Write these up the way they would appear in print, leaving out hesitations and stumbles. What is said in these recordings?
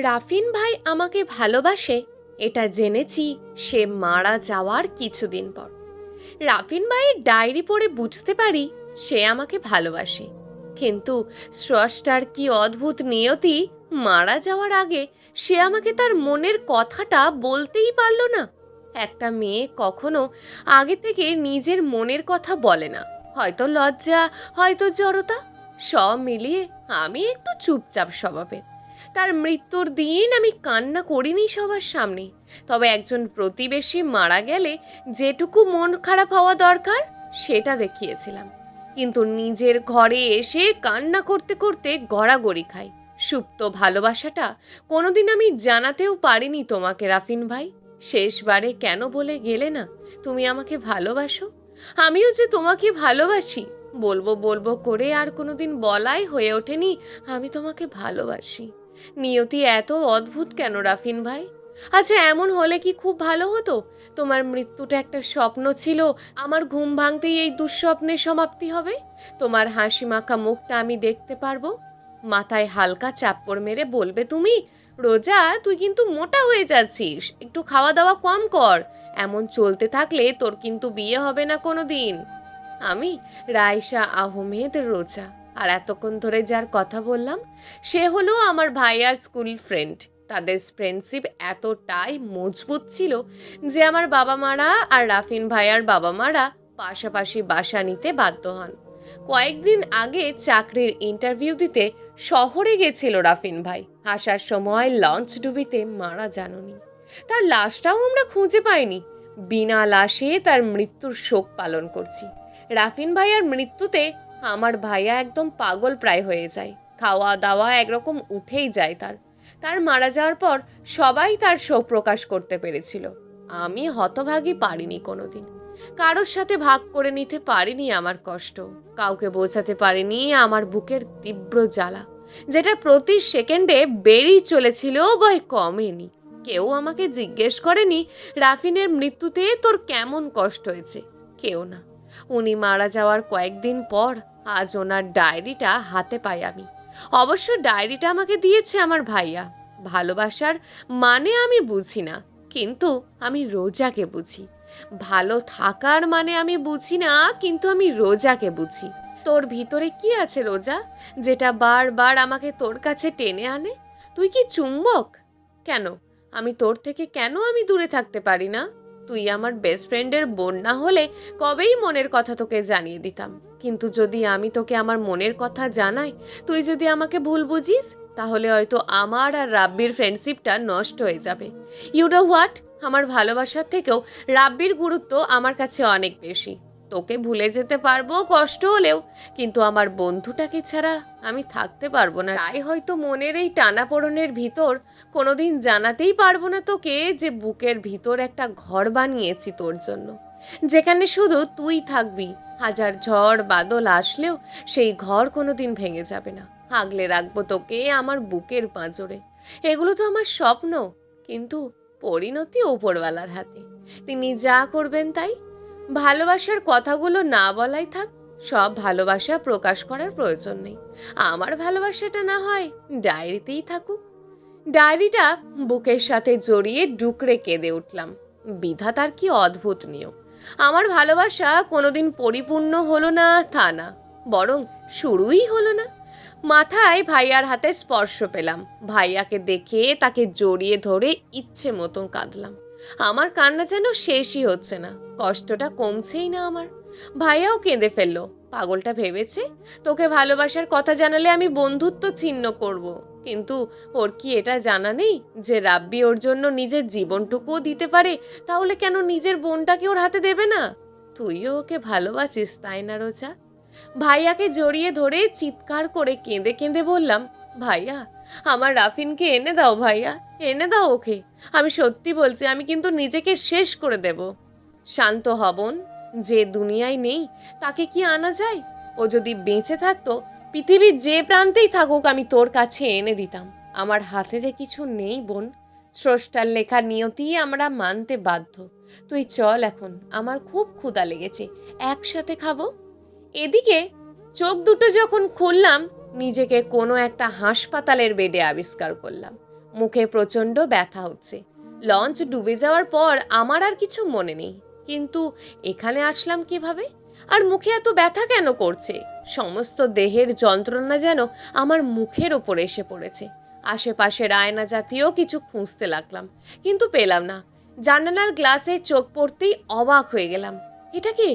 রাফিন ভাই আমাকে ভালোবাসে এটা জেনেছি সে মারা যাওয়ার কিছুদিন পর। রাফিন ভাইয়ের ডায়েরি পড়ে বুঝতে পারি সে আমাকে ভালোবাসে, কিন্তু স্রষ্টার কি অদ্ভুত নিয়তি, মারা যাওয়ার আগে সে আমাকে তার মনের কথাটা বলতেই পারল না। একটা মেয়ে কখনো আগে থেকে নিজের মনের কথা বলে না, হয়তো লজ্জা, হয়তো জড়তা, সব মিলিয়ে আমি একটু চুপচাপ স্বভাবের। তার মৃত্যুর দিন আমি কান্না করিনি সবার সামনে, তবে একজন প্রতিবেশী মারা গেলে যেটুকু মন খারাপ হওয়া দরকার সেটা দেখিয়েছিলাম। কিন্তু নিজের ঘরে এসে কান্না করতে করতে গড়াগড়ি খাই। সুপ্ত ভালোবাসাটা কোনোদিন আমি জানাতেও পারিনি তোমাকে রাফিন ভাই। শেষবারে কেন বলে গেলে না তুমি আমাকে ভালোবাসো? আমিও যে তোমাকে ভালোবাসি বলবো বলবো করে আর কোনোদিন বলাই হয়ে ওঠেনি আমি তোমাকে ভালোবাসি। নিয়তি এত অদ্ভুত কেন রাফিন ভাই? আচ্ছা, এমন হলে কি খুব ভালো হতো? তোমার মৃত্যুটা একটা স্বপ্ন ছিল, আমার ঘুম ভাঙতেই এই দুঃস্বপ্নের সমাপ্তি হবে। তোমার হাসি মাখা মুখটা আমি দেখতে পারবো। মাথায় হালকা চাপ্পড় মেরে বলবে তুমি, রোজা তুই কিন্তু মোটা হয়ে যাচ্ছিস, একটু খাওয়া দাওয়া কম কর। এমন চলতে থাকলে তোর কিন্তু বিয়ে হবে না কোনো দিন। আমি রাইসা আহমেদ রোজা, আর এতক্ষণ ধরে যার কথা বললাম সে হলো আমার ভাইয়ার স্কুল ফ্রেন্ড। তাদের ফ্রেন্ডশিপ এতটাই মজবুত ছিল যে আমার বাবা মারা আর রাফিন ভাইয়ার বাবা মারা পাশাপাশি বাসা নিতে বাধ্য হন। কয়েকদিন আগে চাকরির ইন্টারভিউ দিতে শহরে গেছিল রাফিন ভাই। আসার সময় লঞ্চ ডুবিতে মারা জানুনি, তার লাশটাও আমরা খুঁজে পাইনি। বিনা লাশে তার মৃত্যুর শোক পালন করছি। রাফিন ভাইয়ার মৃত্যুতে আমার ভাইয়া একদম পাগল প্রায় হয়ে যায়, খাওয়া দাওয়া একরকম উঠেই যায় তার। তার মারা যাওয়ার পর সবাই তার শোক প্রকাশ করতে পেরেছিল, আমি হতভাগী পারিনি কোনোদিন। কারোর সাথে ভাগ করে নিতে পারিনি আমার কষ্ট, কাউকে বোঝাতে পারিনি আমার বুকের তীব্র জ্বালা, যেটা প্রতি সেকেন্ডে বেড়েই চলেছিল বই কমেনি। কেউ আমাকে জিজ্ঞেস করেনি রাফিনের মৃত্যুতে তোর কেমন কষ্ট হয়েছে, কেউ না। উনি মারা যাওয়ার কয়েকদিন পর আজ ওনার ডায়েরিটা হাতে পাই আমি। অবশ্য ডায়েরিটা আমাকে দিয়েছে আমার ভাইয়া। ভালোবাসার মানে আমি বুঝি না, কিন্তু আমি রোজাকে বুঝি। ভালো থাকার মানে আমি বুঝি না, কিন্তু আমি রোজাকে বুঝি। তোর ভিতরে কি আছে রোজা, যেটা বারবার আমাকে তোর কাছে টেনে আনে? তুই কি চুম্বক? কেন আমি তোর থেকে কেন আমি দূরে থাকতে পারি না? তুই আমার বেস্ট ফ্রেন্ডের বোন না হলে কবেই মনের কথা তোকে জানিয়ে দিতাম। কিন্তু যদি আমি তোকে আমার মনের কথা জানাই, তুই যদি আমাকে ভুল বুঝিস, তাহলে হয়তো আমার আর রাব্বির ফ্রেন্ডশিপটা নষ্ট হয়ে যাবে। ইউ নো হোয়াট, আমার ভালোবাসার থেকেও রাব্বির গুরুত্ব আমার কাছে অনেক বেশি। তোকে ভুলে যেতে পারবো কষ্ট হলেও, কিন্তু আমার বন্ধুটাকে ছাড়া আমি থাকতে পারবো না। তাই হয়তো মনের এই টানাপোড়েনের ভিতর কোনোদিন জানাতেই পারবো না তোকে যে বুকের ভিতর একটা ঘর বানিয়েছি তোর জন্য, যেখানে শুধু তুই থাকবি। হাজার ঝড় বাদল আসলেও সেই ঘর কোনোদিন ভেঙে যাবে না। আগলে রাখবো তোকে আমার বুকের পাঁজরে। এগুলো তো আমার স্বপ্ন, কিন্তু পরিণতি ওপরওয়ালার হাতে, তিনি যা করবেন তাই। ভালোবাসার কথাগুলো না বলাই থাক, সব ভালোবাসা প্রকাশ করার প্রয়োজন নেই। আমার ভালোবাসাটা না হয় ডায়েরিতেই থাকুক। ডায়েরিটা বুকের সাথে জড়িয়ে ডুকরে কেঁদে উঠলাম। বিধাতার কি অদ্ভুত নিয়ম, আমার ভালোবাসা কোনোদিন পরিপূর্ণ হলো না তা না, বরং শুরুই হলো না। মাথায় ভাইয়ার হাতে স্পর্শ পেলাম, ভাইয়াকে দেখে তাকে জড়িয়ে ধরে ইচ্ছে মতন কাঁদলাম। আমার কান্না যেন শেষই হচ্ছে না, কষ্টটা কমছেই না আমার। ভাইয়াও কেঁদে ফেললো। পাগলটা ভেবেছে তোকে ভালোবাসার কথা জানালে আমি বন্ধুত্ব ছিন্ন করব, কিন্তু ওর কি এটা জানা নেই যে রাব্বি ওর জন্য নিজের জীবনটুকুও দিতে পারে? তাহলে কেন নিজের বোনটাকে ওর হাতে দেবে না? তুইও ওকে ভালোবাসিস তাই না রোজা? ভাইয়াকে জড়িয়ে ধরে চিৎকার করে কেঁদে কেঁদে বললাম, ভাইয়া আমার রাফিনকে এনে দাও, ভাইয়া এনে দাও ওকে। আমি সত্যি বলছি, আমি কিন্তু নিজেকে শেষ করে দেব। শান্ত হবন, যে দুনিয়ায় নেই তাকে কি আনা যায়? ও যদি বেঁচে থাকতো পৃথিবীর যে প্রান্তেই থাকুক আমি তোর কাছে এনে দিতাম। আমার হাতে যে কিছু নেই বোন, স্রষ্টার লেখা নিয়তি আমরা মানতে বাধ্য। তুই চল এখন, আমার খুব ক্ষুধা লেগেছে, একসাথে খাবো। এদিকে চোখ দুটো যখন খুললাম, নিজেকে কোনো একটা হাসপাতালের বেডে আবিষ্কার করলাম। মুখে প্রচণ্ড ব্যথা হচ্ছে। লঞ্চ ডুবে যাওয়ার পর আমার আর কিছু মনে নেই, কিন্তু এখানে আসলাম কিভাবে? আর মুখে এত ব্যথা কেন করছে? সমস্ত দেহের যন্ত্রণা যেন আমার মুখের ওপর এসে পড়েছে। আশেপাশের আয়না জাতীয় কিছু খুঁজতে লাগলাম, কিন্তু পেলাম না। জানালার গ্লাসে চোখ পড়তেই অবাক হয়ে গেলাম। এটা কি?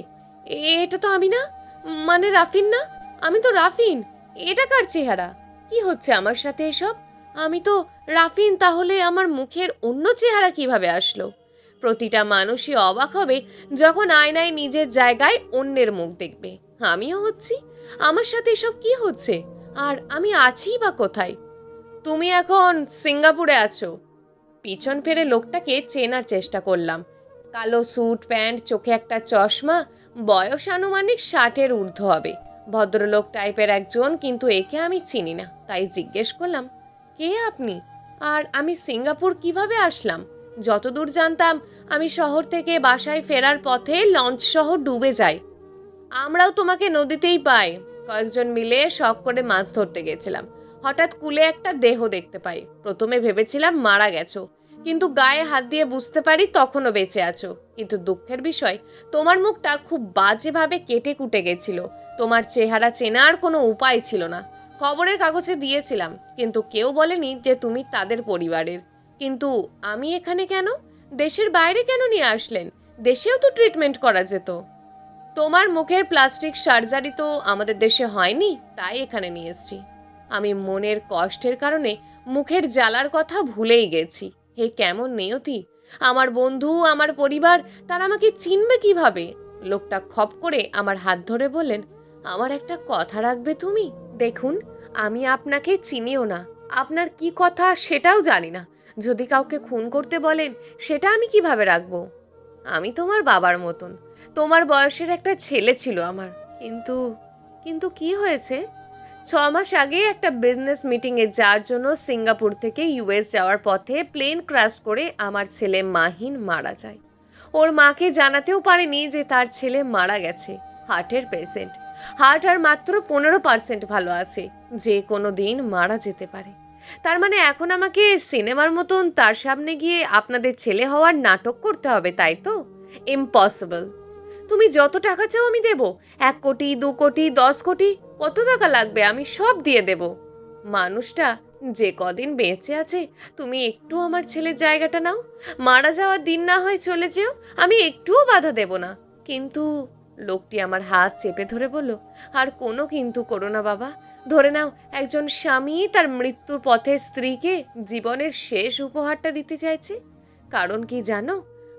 এটা তো আমি না, মানে রাফিন না। আমি তো রাফিন। এটা কার চেহারা? কি হচ্ছে আমার সাথে এসব? আমি তো রাফিন, তাহলে আমার মুখের অন্য চেহারা কিভাবে আসলো? প্রতিটা মানুষই অবাক হবে যখন আয়নায় নিজের জায়গায় অন্যের মুখ দেখবে। আমিও হচ্ছি। আমার সাথে এসব কি হচ্ছে? আর আমি আছি বা কোথায়? তুমি এখন সিঙ্গাপুরে আছো। পিছন ফিরে লোকটাকে চেনার চেষ্টা করলাম। কালো স্যুট প্যান্ট, চোখে একটা চশমা, বয়স আনুমানিক 60-এর ঊর্ধ্ব হবে। ভদ্রলোক টাইপের একজন, কিন্তু একে আমি চিনি না। তাই জিজ্ঞেস করলাম, কে আপনি? আর আমি সিঙ্গাপুর কিভাবে আসলাম? যতদূর জানতাম, আমি শহর থেকে বাসায় ফেরার পথে লঞ্চ সহ ডুবে যাই। আমরাও তোমাকে নদীতেই পাই। কয়েকজন মিলে শখ করে মাছ ধরতে গেছিলাম। হঠাৎ কূলে একটা দেহ দেখতে পাই। প্রথমে ভেবেছিলাম মারা গেছো, কিন্তু গায়ে হাত দিয়ে বুঝতে পারি তখনও বেঁচে আছো। কিন্তু দুঃখের বিষয়, তোমার মুখটা খুব বাজেভাবে কেটে কুটে গেছিল। তোমার চেহারা চেনার কোনো উপায় ছিল না। খবরের কাগজে দিয়েছিলাম, কিন্তু কেউ বলেনি যে তুমি তাদের পরিবারের। কিন্তু আমি এখানে কেন? দেশের বাইরে কেন নিয়ে আসলেন? দেশেও তো ট্রিটমেন্ট করা যেত। তোমার মুখের প্লাস্টিক সার্জারি তো আমাদের দেশে হয়নি, তাই এখানে নিয়ে এসেছি। আমি মনের কষ্টের কারণে মুখের জ্বালার কথা ভুলেই গেছি। হে কেমন নিয়তি! আমার বন্ধু, আমার পরিবার, তারা আমাকে চিনবে কিভাবে? লোকটা খপ করে আমার হাত ধরে বললেন, আমার একটা কথা রাখবে তুমি? দেখুন, আমি আপনাকে চিনিও না, আপনার কি কথা সেটাও জানি না। যদি কাউকে খুন করতে বলেন, সেটা আমি কিভাবে রাখবো? আমি তোমার বাবার মতন। তোমার বয়সের একটা ছেলে ছিল আমার। কিন্তু কিন্তু কি হয়েছে? 6 মাস আগে একটা বিজনেস মিটিংয়ে যাওয়ার জন্য সিঙ্গাপুর থেকে ইউএস যাওয়ার পথে প্লেন ক্র্যাশ করে আমার ছেলে মাহিন মারা যায়। ওর মাকে জানাতেও পারেনি যে তার ছেলে মারা গেছে। হার্টের পেশেন্ট। হার্ট আর মাত্র 15% ভালো আছে, যে কোনো দিন মারা যেতে পারে। তার মানে এখন আমাকে সিনেমার মতন তার সামনে গিয়ে আপনাদের ছেলে হওয়ার নাটক করতে হবে, তাই তো? ইম্পসিবল। তুমি যত টাকা চাও আমি দেব। 1 কোটি, 2 কোটি, 10 কোটি, কত টাকা লাগবে আমি সব দিয়ে দেব। মানুষটা যে কদিন বেঁচে আছে, তুমি একটু আমার ছেলের জায়গাটা নাও। মারা যাওয়ার দিন না হয় চলে যেও, আমি একটুও বাধা দেব না। কিন্তু লোকটি আমার হাত চেপে ধরে বলল, আর কোনো কিন্তু করো না বাবা। ধরে নাও, একজন স্বামী তার মৃত্যুর পথে স্ত্রীকে জীবনের শেষ উপহারটা দিতে চাইছে। কারণ কি জানো?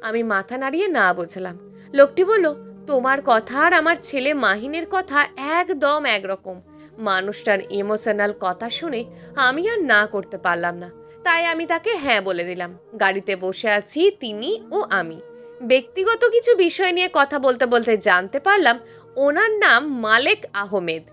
আমি মাথা নাড়িয়ে না বোঝালাম। লোকটি বলল, তোমার কথা আর আমার ছেলে মাহিনের কথা একদম একরকম। মানুষটার ইমোশনাল কথা শুনে আমি আর না করতে পারলাম না। তাই আমি তাকে হ্যাঁ বলে দিলাম। গাড়িতে বসে আছি তিনি ও আমি। ব্যক্তিগত কিছু বিষয় নিয়ে কথা বলতে বলতে জানতে পারলাম ওনার নাম মালেক আহমেদ।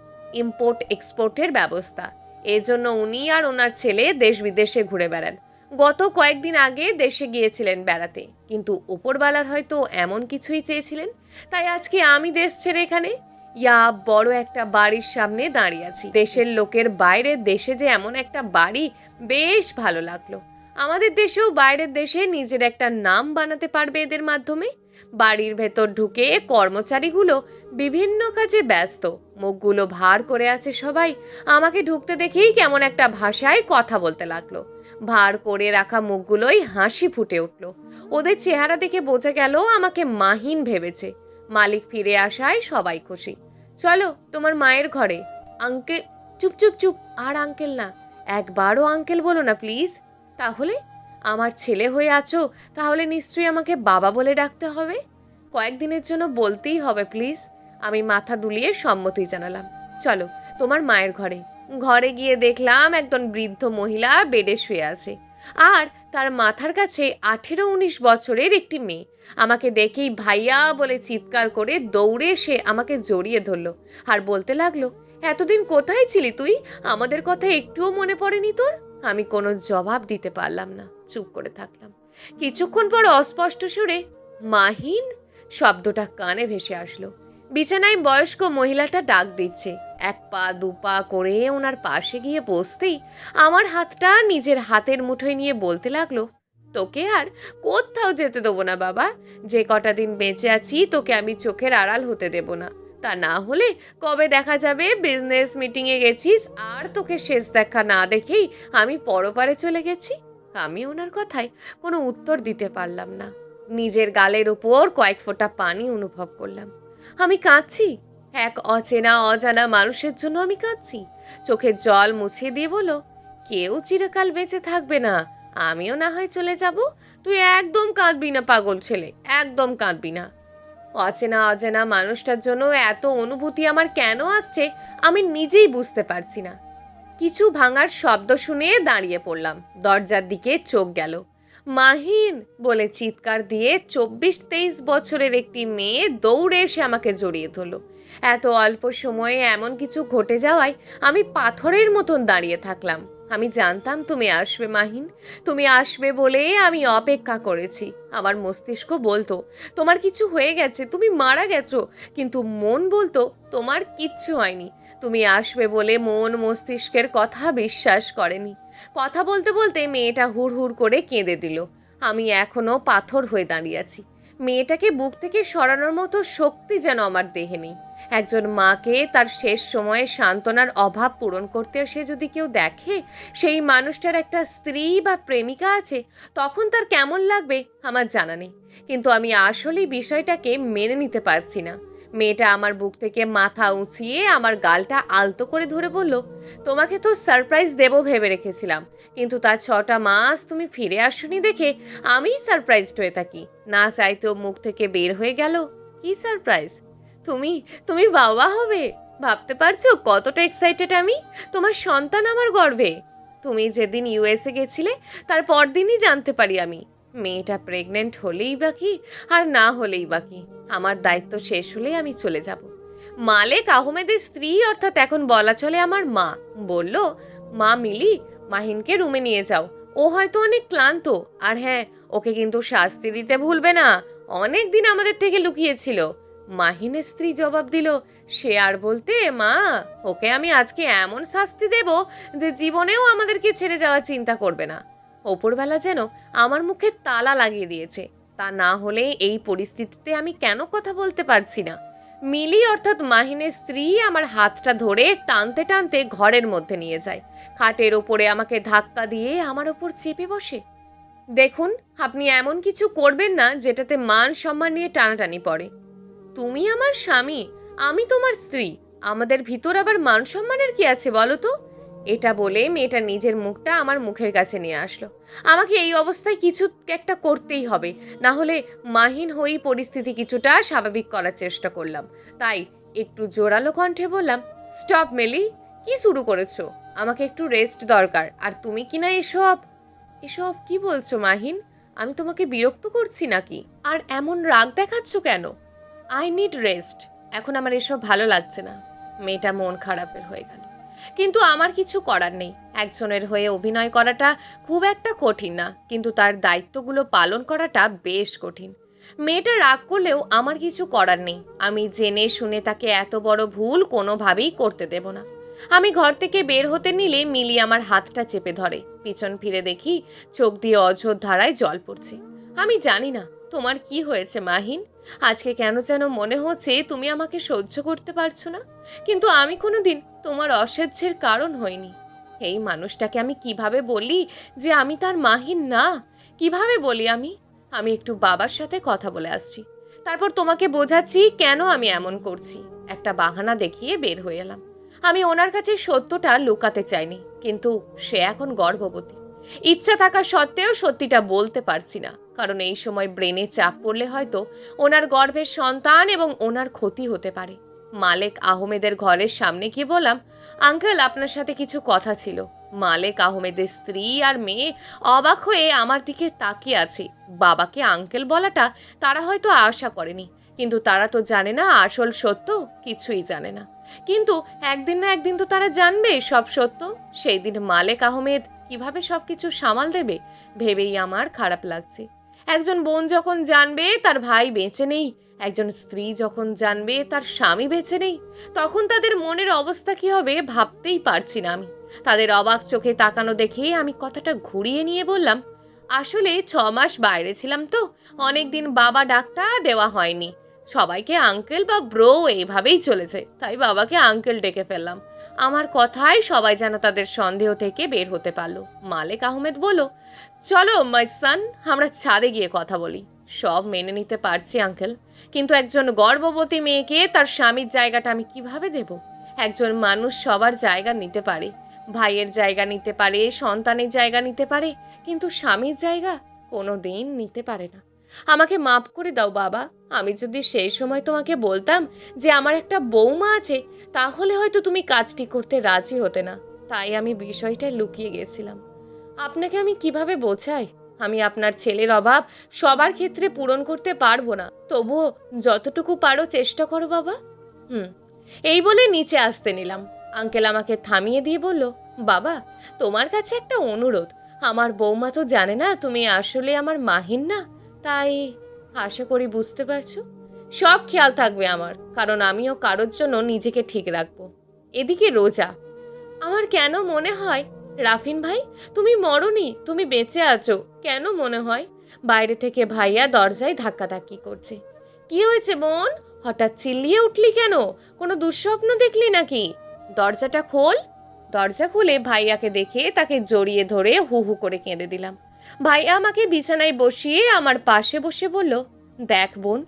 ইম্পোর্ট এক্সপোর্টের ব্যবস্থা। এজন্য উনি আর ওনার ছেলে দেশ বিদেশে ঘুরে বেড়ান। গত কয়েকদিন আগে দেশে গিয়েছিলেন বেড়াতে, কিন্তু উপরওয়ালার হয়তো এমন কিছুই চেয়েছিলেন, তাই আজকে আমি দেশ ছেড়ে এখানে বড় একটা বাড়ির সামনে দাঁড়িয়ে আছি। দেশের লোকের বাইরে দেশে যে এমন একটা বাড়ি, বেশ ভালো লাগলো। আমাদের দেশেও বাইরের দেশে নিজের একটা নাম বানাতে পারবে এদের মাধ্যমে। বাড়ির ভেতর ঢুকে কর্মচারীগুলো বিভিন্ন কাজে ব্যস্ত, মুখগুলো ভার করে আছে সবাই। আমাকে ঢুকতে দেখেই কেমন একটা ভাষায় কথা বলতে লাগলো। ভার করে রাখা মুখগুলোই হাসি ফুটে উঠল। ওদের চেহারা দেখে বোঝা গেল আমাকে মাহিন ভেবেছে। মালিক ফিরে আসায় সবাই খুশি। চলো তোমার মায়ের ঘরে। আঙ্কেল, চুপ চুপ চুপ, আর আঙ্কেল না, একবারও আঙ্কেল বলো না প্লিজ। তাহলে আমার ছেলে হয়ে আছো, তাহলে নিশ্চয়ই আমাকে বাবা বলে ডাকতে হবে। কয়েকদিনের জন্য বলতেই হবে প্লিজ। আমি মাথা দুলিয়ে সম্মতি জানালাম। চলো তোমার মায়ের ঘরে। ঘরে গিয়ে দেখলাম একজন বৃদ্ধ মহিলা বেডে শুয়ে আছে, আর তার মাথার কাছে 18-19 বছরের একটি মেয়ে। আমাকে দেখেই ভাইয়া বলে চিৎকার করে দৌড়ে এসে আমাকে জড়িয়ে ধরলো আর বলতে লাগলো, এতদিন কোথায় ছিলি তুই? আমাদের কথা একটুও মনে পড়েনি তোর? আমি কোনো জবাব দিতে পারলাম না, চুপ করে থাকলাম। কিছুক্ষণ পর অস্পষ্ট সুরে মাহিন শব্দটা কানে ভেসে আসলো। বিছানায় বয়স্ক মহিলাটা ডাক দিচ্ছে, এক পা দুপা করে ওনার পাশে গিয়ে বসতেই আমার হাতটা নিজের হাতের মুঠোয় নিয়ে বলতে লাগলো, তোকে আর কোথাও যেতে দেবো না বাবা। যে কটা দিন বেঁচে আছি তোকে আমি চোখের আড়াল হতে দেব না। তা না হলে কবে দেখা যাবে বিজনেস মিটিংয়ে গেছিস আর তোকে শেষ দেখা না দেখেই আমি পরপারে চলে গেছি। আমি ওনার কথায় কোনো উত্তর দিতে পারলাম না। নিজের গালের উপর কয়েক ফোঁটা পানি অনুভব করলাম। আমি কাঁদছি, এক অচেনা অজানা মানুষের জন্য আমি কাঁদছি। চোখের জল মুছিয়ে দিয়ে বলো, কেউ চিরকাল বেঁচে থাকবে না, আমিও না হয় চলে যাব। তুই একদম কাঁদবি না পাগল ছেলে, একদম কাঁদবি না। অচেনা অজানা মানুষটার জন্য এত অনুভূতি আমার কেন আসছে আমি নিজেই বুঝতে পারছি না। কিছু ভাঙার শব্দ শুনে দাঁড়িয়ে পড়লাম। দরজার দিকে চোখ গেল। মাহিন বলে চিৎকার দিয়ে 24-23 বছরের একটি মেয়ে দৌড়ে এসে আমাকে জড়িয়ে ধরলো। এত অল্প সময়ে এমন কিছু ঘটে যাওয়ায় আমি পাথরের মতন দাঁড়িয়ে থাকলাম। আমি জানতাম তুমি আসবে মাহিন, তুমি আসবে বলে আমি অপেক্ষা করেছি। আমার মস্তিষ্ক বলতো তোমার কিছু হয়ে গেছে, তুমি মারা গেছো, কিন্তু মন বলতো তোমার কিচ্ছু হয়নি। তুমি আসবে বলে মন মস্তিষ্কের কথা বিশ্বাস করেনি। কথা বলতে বলতে মেয়েটা হুড় হুড় করে কেঁদে দিল। আমি এখনো পাথর হয়ে দাঁড়িয়ে আছি। মেয়েটাকে বুক থেকে সরানোর মতো শক্তি যেন আমার দেহে নেই। একজন মাকে তার শেষ সময়ে সান্ত্বনার অভাব পূরণ করতে সে যদি কেউ দেখে সেই মানুষটার একটা স্ত্রী বা প্রেমিকা আছে, তখন তার কেমন লাগবে আমার জানা নেই। কিন্তু আমি আসলেই বিষয়টাকে মেনে নিতে পারছি না। মেয়েটা আমার বুক থেকে মাথা উঁচিয়ে আমার গালটা আলতো করে ধরে বলল, তোমাকে তো সারপ্রাইজ দেবো ভেবে রেখেছিলাম, কিন্তু তার 6টা মাস তুমি ফিরে আসনি দেখে আমিই সারপ্রাইজড হয়ে থাকি। না চাইতেও মুখ থেকে বের হয়ে গেল, কি সারপ্রাইজ? তুমি তুমি বাবা হবে? ভাবতে পারছো কতটা এক্সাইটেড আমি? তোমার সন্তান আমার গর্ভে। তুমি যেদিন ইউএসএ গেছিলে তার পরদিনই জানতে পারি আমি। মেয়েটা প্রেগনেন্ট হলেই বাকি আর না হলেই বাকি, আমার দায়িত্ব শেষ হলেই আমি চলে যাব। মালেক আহমেদের স্ত্রী অর্থাৎ এখন বলা চলে আমার মা বলল, মা মিলি, মাহিনকে রুমে নিয়ে যাও, ও হয়তো অনেক ক্লান্ত। আর হ্যাঁ, ওকে কিন্তু শাস্তি দিতে ভুলবে না, অনেক দিন আমাদের থেকে লুকিয়েছিল। মাহিনের স্ত্রী জবাব দিল, সে আর বলতে মা, ওকে আমি আজকে এমন শাস্তি দেব যে জীবনেও আমাদেরকে ছেড়ে যাওয়ার চিন্তা করবে না। ওপরবেলা যেন আমার মুখে তালা লাগিয়ে দিয়েছে। তা না হলে এই পরিস্থিতিতে আমি কেন কথা বলতে পারছি না? মিলি অর্থাৎ মাহিনের স্ত্রী আমার হাতটা ধরে টানতে টানতে ঘরের মধ্যে নিয়ে যায়। খাটের ওপরে আমাকে ধাক্কা দিয়ে আমার ওপর চেপে বসে। দেখুন, আপনি এমন কিছু করবেন না যেটাতে মান সম্মান নিয়ে টানাটানি পড়ে। তুমি আমার স্বামী, আমি তোমার স্ত্রী, আমাদের ভিতর আবার মান সম্মানের কি আছে বলো তো? এটা বলে মেয়েটা নিজের মুখটা আমার মুখের কাছে নিয়ে আসলো। আমাকে এই অবস্থায় কিছু একটা করতেই হবে, না হলে মাহিন হয়েই পরিস্থিতি কিছুটা স্বাভাবিক করার চেষ্টা করলাম। তাই একটু জোরালো কণ্ঠে বললাম, স্টপ মেলি, কি শুরু করেছো? আমাকে একটু রেস্ট দরকার। আর তুমি কিনা এসব এসব কি বলছো মাহিন? আমি তোমাকে বিরক্ত করছি নাকি? আর এমন রাগ দেখাচ্ছ কেন? আই নিড রেস্ট, এখন আমার এসব ভালো লাগছে না। মেয়েটা মন খারাপের হয়ে গেল। কিন্তু আমার কিছু করার নেই। একজনের হয়ে অভিনয় করাটা খুব একটা কঠিন না, কিন্তু তার দায়িত্বগুলো পালন করাটা বেশ কঠিন। মেয়েটা রাগ করলেও আমার কিছু করার নেই। আমি জেনে শুনে তাকে এত বড় ভুল কোনোভাবেই করতে দেব না। আমি ঘর থেকে বের হতে নিলে মিলি আমার হাতটা চেপে ধরে। পিছন ফিরে দেখি চোখ দিয়ে অঝোর ধারায় জল পড়ছে। আমি জানি না তোমার কি হয়েছে মাহিন, আজকে কেন যেন মনে হচ্ছে তুমি আমাকে সহ্য করতে পারছো না। কিন্তু আমি কোনোদিন তোমার অসহ্যের কারণ হইনি। এই মানুষটাকে আমি কিভাবে বলি যে আমি তার মাহিন না? কিভাবে বলি আমি? আমি একটু বাবার সাথে কথা বলে আসছি, তারপর তোমাকে বোঝাচ্ছি কেন আমি এমন করছি। একটা বাহানা দেখিয়ে বের হয়ে এলাম। আমি ওনার কাছে সত্যটা লুকাতে চাইনি, কিন্তু সে এখন গর্ভবতী। ইচ্ছা থাকা সত্ত্বেও সত্যিটা বলতে পারছি না, কারণ এই সময় ব্রেনে চাপ পড়লে হয়তো ওনার গর্ভের সন্তান এবং ওনার ক্ষতি হতে পারে। মালেক আহমেদের ঘরের সামনে গিয়ে বললাম, আঙ্কেল আপনার সাথে কিছু কথা ছিল। মালেক আহমেদের স্ত্রী আর মেয়ে অবাক হয়ে আমার দিকে তাকিয়ে আছে। বাবাকে আঙ্কেল বলাটা তারা হয়তো আশা করেনি, কিন্তু তারা তো জানে না আসল সত্য, কিছুই জানে না। কিন্তু একদিন না একদিন তো তারা জানবে সব সত্য। সেই দিন মালেক আহমেদ কিভাবে সবকিছু সামাল দেবে ভেবেই আমার খারাপ লাগছে। একজন বোন যখন জানবে তার ভাই বেঁচে নেই, একজন স্ত্রী যখন জানবে তার স্বামী বেঁচে নেই, তখন তাদের মনের অবস্থা কি হবে ভাবতেই পারছি না আমি। তাদের অবাক চোখে তাকানো দেখে আমি কথাটা ঘুরিয়ে নিয়ে বললাম, আসলে 6 মাস বাইরে ছিলাম তো, অনেকদিন বাবা ডাকটা দেওয়া হয়নি। সবাইকে আঙ্কেল বা ব্রো এইভাবেই চলেছে, তাই বাবাকে আঙ্কেল ডেকে ফেললাম। আমার কথায় সবাই যেন তাদের সন্দেহ থেকে বের হতে পারলো। মালেক আহমেদ বলল, চলো মাই সান, আমরা ছাদে গিয়ে কথা বলি। সব মেনে নিতে পারছি আঙ্কেল, কিন্তু একজন গর্ভবতী মেয়েকে তার স্বামীর জায়গাটা আমি কিভাবে দেব? একজন মানুষ সবার জায়গা নিতে পারে, ভাইয়ের জায়গা নিতে পারে, সন্তানের জায়গা নিতে পারে, কিন্তু স্বামীর জায়গা কোনো দিন নিতে পারে না। আমাকে মাফ করে দাও বাবা। আমি যদি সেই সময় তোমাকে বলতাম যে আমার একটা বৌমা আছে, তাহলে হয়তো তুমি কাজটি করতে রাজি হতে না। তাই আমি বিষয়টা লুকিয়ে গেছিলাম। আপনাকে আমি কিভাবে বোঝাই? আমি আপনার ছেলের অভাব সবার ক্ষেত্রে পূরণ করতে পারবো না, তবুও যতটুকু পারো চেষ্টা করো বাবা। এই বলে নিচে আসতে নিলাম। আঙ্কেল আমাকে থামিয়ে দিয়ে বলল, বাবা, তোমার কাছে একটা অনুরোধ। আমার বৌমা তো জানে না তুমি আসলে আমার মাহিন না, তাই আশা করি বুঝতে পারছো। সব খেয়াল থাকবে আমার, কারণ আমিও কারোর জন্য নিজেকে ঠিক রাখবো। এদিকে রোজা, আমার কেন মনে হয় রাফিন ভাই তুমি মরনি, তুমি বেঁচে আছো। কেন মনে হয়? বাইরে থেকে ভাইয়া দরজায় ধাক্কাধাক্কি করছে। কি হয়েছে বোন, হঠাৎ চিল্লিয়ে উঠলি কেন? কোনো দুঃস্বপ্ন দেখলি নাকি? দরজাটা খোল। দরজা খুলে ভাইয়াকে দেখে তাকে জড়িয়ে ধরে হু হু করে কেঁদে দিলাম। ভাইয়া আমাকে বিছানায় বসিয়ে আমার পাশে বসে বলল, দেখ বোন,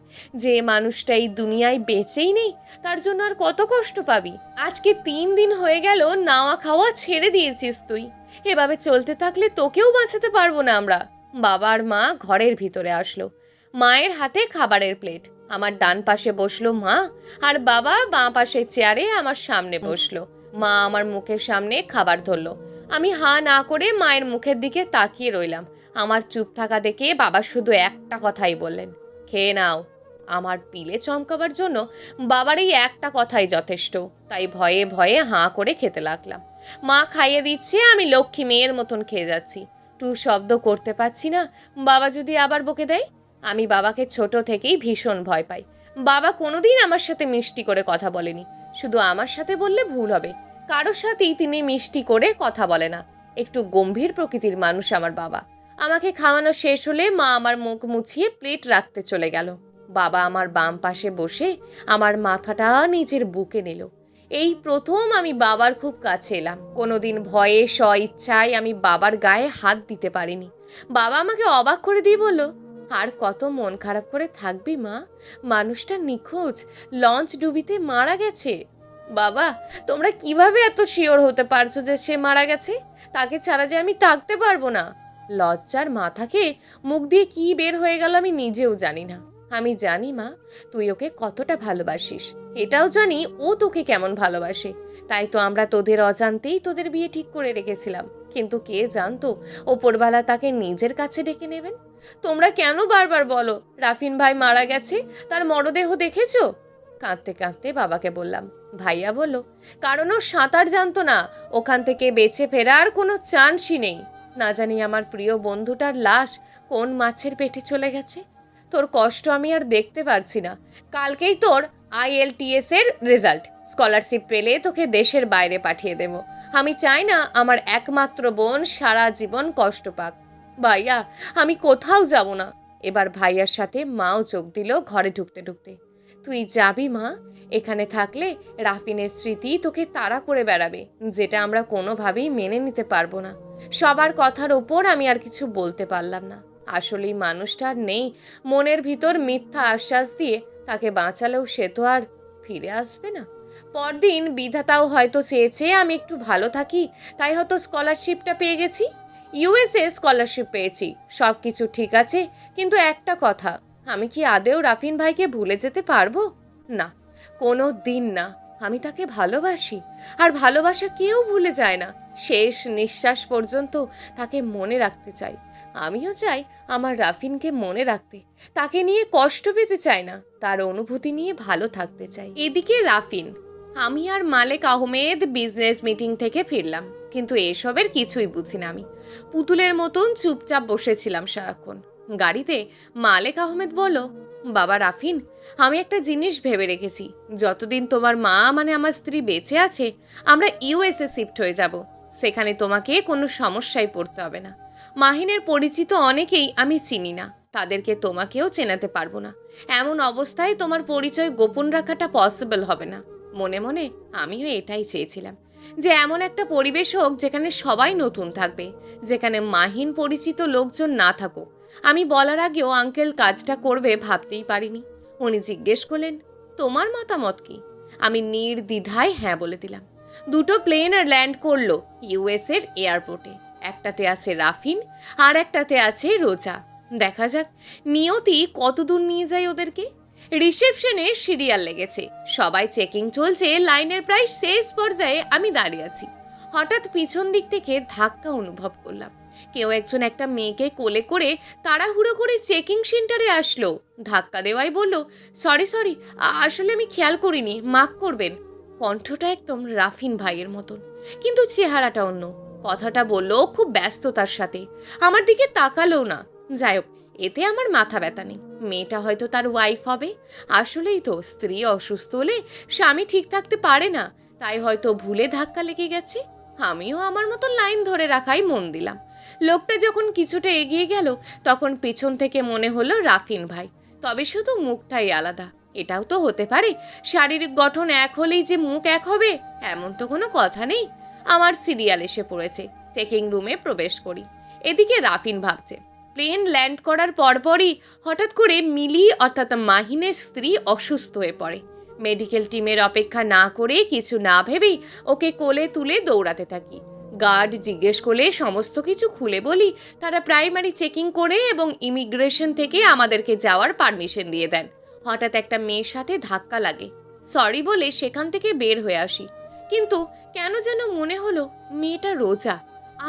যে মানুষটা এই দুনিয়ায় বেঁচেই নেই তার জন্য আর কত কষ্ট পাবি। আজকে 3 দিন হয়ে গেল নাওয়া খাওয়া ছেড়ে দিয়েছিস তুই। এভাবে চলতে থাকলে তোকেও বাঁচাতে পারবো না আমরা। বাবা আর মা ঘরের ভিতরে আসলো। মায়ের হাতে খাবারের প্লেট। আমার ডান পাশে বসলো মা, আর বাবা বাঁ পাশের চেয়ারে আমার সামনে বসলো। মা আমার মুখের সামনে খাবার ধরলো। আমি হা না করে মায়ের মুখের দিকে তাকিয়ে রইলাম। আমার চুপ থাকা দেখে বাবা শুধু একটা কথাই বললেন, খেয়ে নাও। আমার পিলে চমকাবার জন্য বাবার এই একটা কথাই যথেষ্ট, তাই ভয়ে ভয়ে হাঁ করে খেতে লাগলাম। মা খাইয়ে দিচ্ছে, আমি লক্ষ্মী মেয়ের মতন খেয়ে যাচ্ছি। টু শব্দ করতে পারছি না, বাবা যদি আবার বকে দেয়। আমি বাবাকে ছোট থেকেই ভীষণ ভয় পাই। বাবা কোনোদিন আমার সাথে মিষ্টি করে কথা বলেনি। শুধু আমার সাথে বললে ভুল হবে, কারোর সাথেই তিনি মিষ্টি করে কথা বলে না। একটু গম্ভীর প্রকৃতির মানুষ আমার বাবা। আমাকে খাওয়ানো শেষ হলে মা আমার মুখ মুছিয়ে প্লেট রাখতে চলে গেল। বাবা আমার বাম পাশে বসে আমার মাথাটা নিজের বুকে নিল। এই প্রথম আমি বাবার খুব কাছে এলাম। কোনোদিন ভয়ে ইচ্ছায় আমি বাবার গায়ে হাত দিতে পারিনি। বাবা আমাকে অবাক করে দিয়ে বলল, আর কত মন খারাপ করে থাকবি মা? মানুষটা নিখোঁজ, লঞ্চ ডুবিতে মারা গেছে। বাবা, তোমরা কিভাবে এত শিওর হতে পারছো যে সে মারা গেছে? তাকে ছাড়া যে আমি থাকতে পারবো না। লজ্জার মাথাকে মুখ দিয়ে কি বের হয়ে গেল আমি নিজেও জানি না। আমি জানি মা, তুই ওকে কতটা ভালোবাসিস, এটাও জানি ও তোকে কেমন ভালোবাসে। তাই তো আমরা তোদের অজান্তেই তোদের বিয়ে ঠিক করে রেখেছিলাম। কিন্তু কে জানতো ওপরবেলা তাকে নিজের কাছে ডেকে নেবেন। তোমরা কেন বারবার বলো রাফিন ভাই মারা গেছে, তার মরদেহ দেখেছো? কাঁদতে কাঁদতে বাবাকে বললাম। ভাইয়া বলল, কারণ ও সাঁতার জানতো না, ওখান থেকে বেঁচে ফেরার কোনো চান্সই নেই। না জানি আমার প্রিয় বন্ধুটার লাশ কোন মাছের পেটে চলে গেছে। তোর কষ্ট আমি আর দেখতে পারছি না। কালকেই তোর IELTS এর রেজাল্ট। স্কলারশিপ পেলে তোকে দেশের বাইরে পাঠিয়ে দেব। আমি চাই না আমার একমাত্র বোন সারা জীবন কষ্ট পাক। ভাইয়া, আমি কোথাও যাব না। এবার ভাইয়ার সাথে মাও যোগ দিল ঘরে ঢুকতে ঢুকতে। তুই যাবি মা? এখানে থাকলে রাফিনের স্মৃতি তোকে তাড়া করে বেড়াবে, যেটা আমরা কোনোভাবেই মেনে নিতে পারবো না। সবার কথার ওপর আমি আর কিছু বলতে পারলাম না। আসলেই মানুষটা আর নেই। মনের ভিতর মিথ্যা আশ্বাস দিয়ে তাকে বাঁচালেও সে তো আর ফিরে আসবে না। পরদিন বিধাতাও হয়তো চেয়েছে আমি একটু ভালো থাকি, তাই হয়তো স্কলারশিপটা পেয়ে গেছি। USA স্কলারশিপ পেয়েছি, সব কিছু ঠিক আছে। কিন্তু একটা কথা, আমি কি আদেও রাফিন ভাইকে ভুলে যেতে পারবো? না, কোনো দিন না। আমি তাকে ভালোবাসি, আর ভালোবাসা কেউ ভুলে যায় না। শেষ নিঃশ্বাস পর্যন্ত তাকে মনে রাখতে চাই। আমিও চাই আমার রাফিনকে মনে রাখতে। তাকে নিয়ে কষ্ট পেতে চাই না, তার অনুভূতি নিয়ে ভালো থাকতে চাই। এদিকে রাফিন, আমি আর মালেক আহমেদ বিজনেস মিটিং থেকে ফিরলাম, কিন্তু এসবের কিছুই বুঝি না। আমি পুতুলের মতন চুপচাপ বসেছিলাম সারাক্ষণ। গাড়িতে মালেক আহমেদ বলল, বাবা রাফিন, আমি একটা জিনিস ভেবে রেখেছি, যতদিন তোমার মা মানে আমার স্ত্রী বেঁচে আছে আমরা ইউএসএ শিফট হয়ে যাব। সেখানে তোমাকে কোনো সমস্যায় পড়তে হবে না। মাহিনের পরিচিত অনেকেই আমি চিনি না, তাদেরকে তোমাকেও চেনাতে পারবো না। এমন অবস্থায় তোমার পরিচয় গোপন রাখাটা পসিবল হবে না। মনে মনে আমিও এটাই চেয়েছিলাম, যে এমন একটা পরিবেশ হোক যেখানে সবাই নতুন থাকবে, যেখানে মাহিন পরিচিত লোকজন না থাকুক। আমি বলার আগেও আঙ্কেল কাজটা করবে ভাবতেই পারিনি। উনি জিজ্ঞেস করলেন, তোমার মতামত কি? আমি নির্দ্বিধায় হ্যাঁ বলে দিলাম। দুটো প্লেন আর ল্যান্ড করলো ইউএস এর এয়ারপোর্টে। একটাতে আছে রাফিন আর একটাতে আছে রোজা। দেখা যাক নিয়তি কত দূর নিয়ে যায় ওদেরকে। রিসেপশনে সিরিয়াল লেগেছে, সবাই চেকিং চলছে, লাইনের প্রায় শেষ পর্যায়ে আমি দাঁড়িয়ে আছি। হঠাৎ পিছন দিক থেকে ধাক্কা অনুভব করলাম। কেউ একজন একটা মেয়েকে কোলে করে তাড়াহুড়ো করে চেকিং সেন্টারে আসলো। ধাক্কা দেওয়াই বলল, সরি সরি, আসলে আমি খেয়াল করিনি, মাফ করবেন। কণ্ঠটা একদম রাফিন ভাইয়ের মতন, কিন্তু চেহারাটা অন্য। কথাটা বললো খুব ব্যস্ততার সাথে, আমার দিকে তাকালো না। যাই হোক, এতে আমার মাথা ব্যথা নেই। মেয়েটা হয়তো তার ওয়াইফ হবে। আসলেই তো, স্ত্রী অসুস্থ হলে স্বামী ঠিক থাকতে পারে না, তাই হয়তো ভুলে ধাক্কা লেগে গেছে। আমিও আমার মতো লাইন ধরে রাখাই মন দিলাম। লোকটা যখন কিছুটা এগিয়ে গেল তখন পিছন থেকে মনে হলো রাফিন ভাই, তবে শুধু মুখটাই আলাদা। এটাও তো হতে পারে শারীরিক গঠন এক হলেই যে মুখ এক হবে, এমন তো কোনো কথা নেই। আমার সিরিয়াল এসে পড়েছে, চেকিং রুমে প্রবেশ করি। এদিকে রাফিন ভাবছে। প্লেন ল্যান্ড করার পরপরই হঠাৎ করে মিলি অর্থাৎ মাহিনের স্ত্রী অসুস্থ হয়ে পড়ে। মেডিকেল টিমের অপেক্ষা না করে কিছু না ভেবেই ওকে কোলে তুলে দৌড়াতে থাকি। গার্ড জিজ্ঞেস করলে সমস্ত কিছু খুলে বলি। তারা প্রাইমারি চেকিং করে এবং ইমিগ্রেশন থেকে আমাদেরকে যাওয়ার পারমিশন দিয়ে দেন। হঠাৎ একটা মেয়ের সাথে ধাক্কা লাগে, সরি বলে সেখান থেকে বের হয়ে আসি। কিন্তু কেন যেন মনে হলো মেয়েটা রোজা,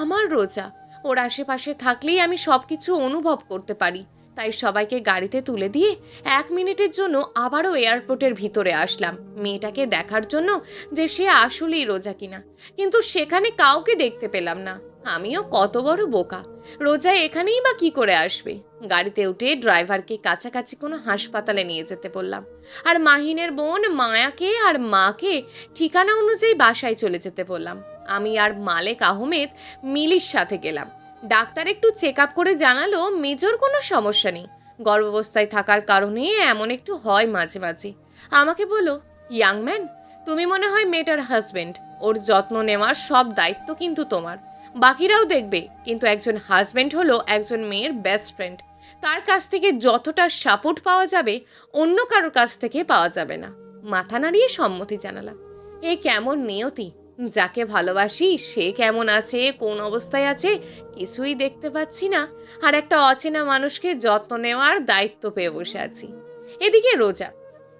আমার রোজা। ওর আশেপাশে থাকলেই আমি সব কিছু অনুভব করতে পারি। তাই সবাইকে গাড়িতে তুলে দিয়ে 1 মিনিটের জন্য আবারও এয়ারপোর্টের ভিতরে আসলাম, মেয়েটাকে দেখার জন্য যে সে আসলেই রোজা কিনা। কিন্তু সেখানে কাউকে দেখতে পেলাম না। আমিও কত বড় বোকা, রোজা এখানেই বা কি করে আসবে। গাড়িতে উঠে ড্রাইভারকে কাছাকাছি কোনো হাসপাতালে নিয়ে যেতে বললাম, আর মাহিনের বোন মায়াকে আর মাকে ঠিকানা অনুযায়ী বাসায় চলে যেতে বললাম। আমি আর মালেক আহমেদ মিলির সাথে গেলাম। ডাক্তার একটু চেক আপ করে জানালো মেজর কোনো সমস্যা নেই, গর্ভাবস্থায় থাকার কারণে এমন একটু হয় মাঝে মাঝে। আমাকে বলো, ইয়াং ম্যান, তুমি মনে হয় মেয়েটার হাজবেন্ড, ওর যত্ন নেওয়ার সব দায়িত্ব কিন্তু তোমার। বাকিরাও দেখবে, কিন্তু একজন হাজবেন্ড হলো একজন মেয়ের বেস্ট ফ্রেন্ড। তার কাছ থেকে যতটা সাপোর্ট পাওয়া যাবে অন্য কারোর কাছ থেকে পাওয়া যাবে না। মাথা নাড়িয়ে সম্মতি জানালাম। এ কেমন নিয়তি, যাকে ভালোবাসি সে কেমন আছে, কোন অবস্থায় আছে কিছুই দেখতে পাচ্ছি না, আর একটা অচেনা মানুষকে যত্ন নেওয়ার দায়িত্ব পেয়ে বসে আছি। এদিকে রোজা।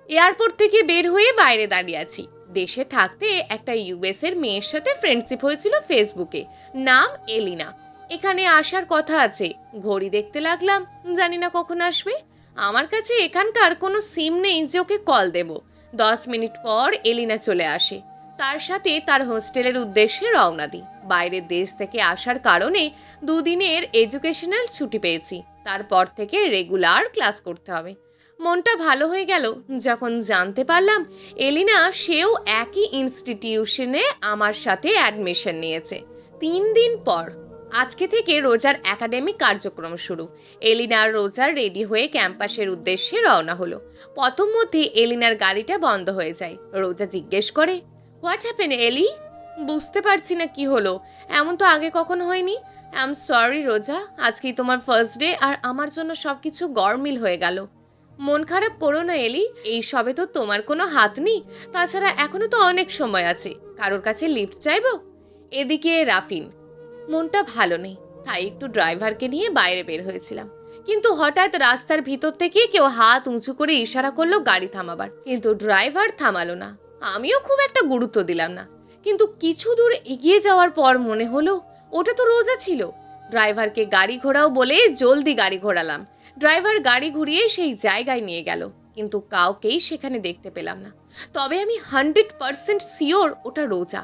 এয়ারপোর্ট থেকে বের হয়ে বাইরে দাঁড়িয়ে আছি। দেশে থাকতে একটা ইউএস এর মেয়ের সাথে ফ্রেন্ডশিপ হয়েছিল ফেসবুকে, নাম এলিনা। এখানে আসার কথা আছে, ঘড়ি দেখতে লাগলাম, জানি না কখন আসবে। আমার কাছে এখানকার কোনো সিম নেই যে ওকে কল দেব। 10 মিনিট পর এলিনা চলে আসে। তার সাথে তার হোস্টেলের উদ্দেশ্যে রওনা দিই। বাইরের দেশ থেকে আসার কারণে 2 দিনের এডুকেশনাল ছুটি পেয়েছি। তারপর থেকে রেগুলার ক্লাস করতে হবে। মনটা ভালো হয়ে গেল যখন জানতে পারলাম এলিনা সেও একই ইনস্টিটিউশনে আমার সাথে অ্যাডমিশন নিয়েছে। 3 দিন পর আজকে থেকে রোজার একাডেমিক কার্যক্রম শুরু। এলিনা আর রোজা রেডি হয়ে ক্যাম্পাসের উদ্দেশ্যে রওনা হলো। প্রথম মধ্যে এলিনার গাড়িটা বন্ধ হয়ে যায়। রোজা জিজ্ঞেস করে, হোয়াট হ্যাপেন এলি? বুঝতে পারছি না কি হলো, এমন তো আগে কখনো হয়নি। আই এম সরি রোজা, আজকেই তোমার ফার্স্ট ডে আর আমার জন্য সবকিছু গরমিল হয়ে গেল। মন খারাপ করো না এলি, এই সবে তো তোমার কোনো হাত নেই। তাছাড়া এখনো তো অনেক সময় আছে, কারোর কাছে লিফট চাইবো? এদিকে রাফিন, মনটা ভালো নেই, তাই একটু ড্রাইভারকে নিয়ে বাইরে বের হয়েছিলাম। কিন্তু হঠাৎ রাস্তার ভিতর থেকে কেউ হাত উঁচু করে ইশারা করলো গাড়ি থামাবার, কিন্তু ড্রাইভার থামালো না। আমিও খুব একটা গুরুত্ব দিলাম না, কিন্তু কিছু দূর এগিয়ে যাওয়ার পর মনে হলো ওটা তো রোজা ছিল। ড্রাইভারকে গাড়ি ঘোরাও বলে জলদি গাড়ি ঘোরালাম। ড্রাইভার গাড়ি ঘুরিয়ে সেই জায়গায় নিয়ে গেল, কিন্তু কাউকেই সেখানে দেখতে পেলাম না। তবে আমি 100% শিওর ওটা রোজা।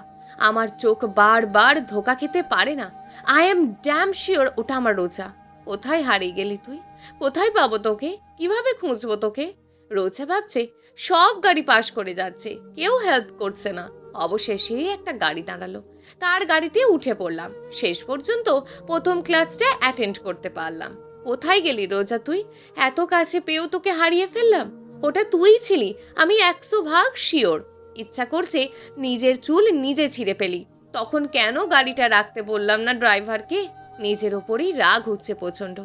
আমার চোখ বারবার ধোকা খেতে পারে না। আই এম ড্যাম শিওর ওটা আমার রোজা। কোথায় হারিয়ে গেলি তুই? কোথায় পাবো তোকে? কিভাবে খুঁজবো তোকে? রোজা ভাবছে সব গাড়ি পাশ করে যাচ্ছে, কেউ হেল্প করছে না। অবশেষে একটা গাড়ি দাঁড়ালো, তার গাড়িতে উঠে পড়লাম। শেষ পর্যন্ত প্রথম ক্লাসটা অ্যাটেন্ড করতে পারলাম। কোথায় গেলি রোজা তুই? এত কাছে পেয়েও তোকে হারিয়ে ফেললাম। ওটা তুই ছিলি, আমি 100 ভাগ শিওর। ইচ্ছা করছে নিজের চুল নিজে ছিঁড়ে ফেলি। তখন কেন গাড়িটা রাখতে বললাম না ড্রাইভারকে? নিজের ওপরেই রাগ হচ্ছে প্রচণ্ড।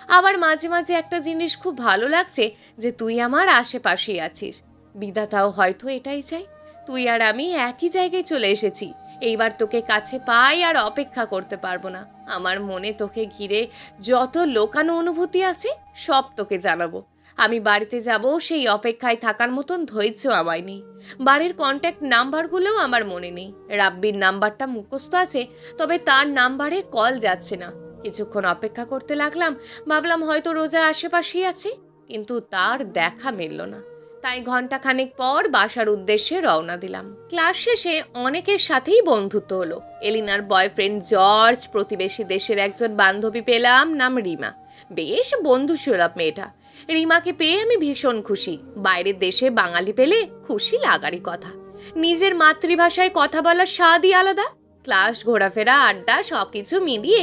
আবার মাঝে মাঝে একটা জিনিস খুব ভালো লাগছে, যে তুই আমার আশেপাশেই আছিস। বিধাতাও হয়তো এটাই চাই। তুই আর আমি একই জায়গায় চলে এসেছি। এইবার তোকে কাছে পাই আর অপেক্ষা করতে পারবো না। আমার মনে তোকে ঘিরে যত লোকানো অনুভূতি আছে সব তোকে জানাবো। আমি বাড়িতে যাব, সেই অপেক্ষায় থাকার মতন ধৈর্য আমায় নেই। বাড়ির কন্ট্যাক্ট নাম্বারগুলোও আমার মনে নেই। রাব্বির নাম্বারটা মুখস্থ আছে, তবে তার নাম্বারে কল যাচ্ছে না। কিছুক্ষণ অপেক্ষা করতে লাগলাম, ভাবলাম হয়তো রোজা আশেপাশেই আছে, কিন্তু তার দেখা মিলল না। তাই ঘন্টাখানেক পর বাসার উদ্দেশ্যে রওনা দিলাম। ক্লাস শেষে অনেকের সাথেই বন্ধুত্ব হলো। এলিনার বয়ফ্রেন্ড জর্জ, প্রতিবেশী দেশের একজন বান্ধবী পেলাম, নাম রিমা। বেশ বন্ধুসুলভ মেয়েটা। রিমাকে পেয়ে আমি ভীষণ খুশি। বাইরের দেশে বাঙালি পেলে খুশি লাগারই কথা। নিজের মাতৃভাষায় কথা বলার স্বাদই আলাদা। ক্লাস, ঘোরাফেরা, আড্ডা সবকিছু মিলিয়ে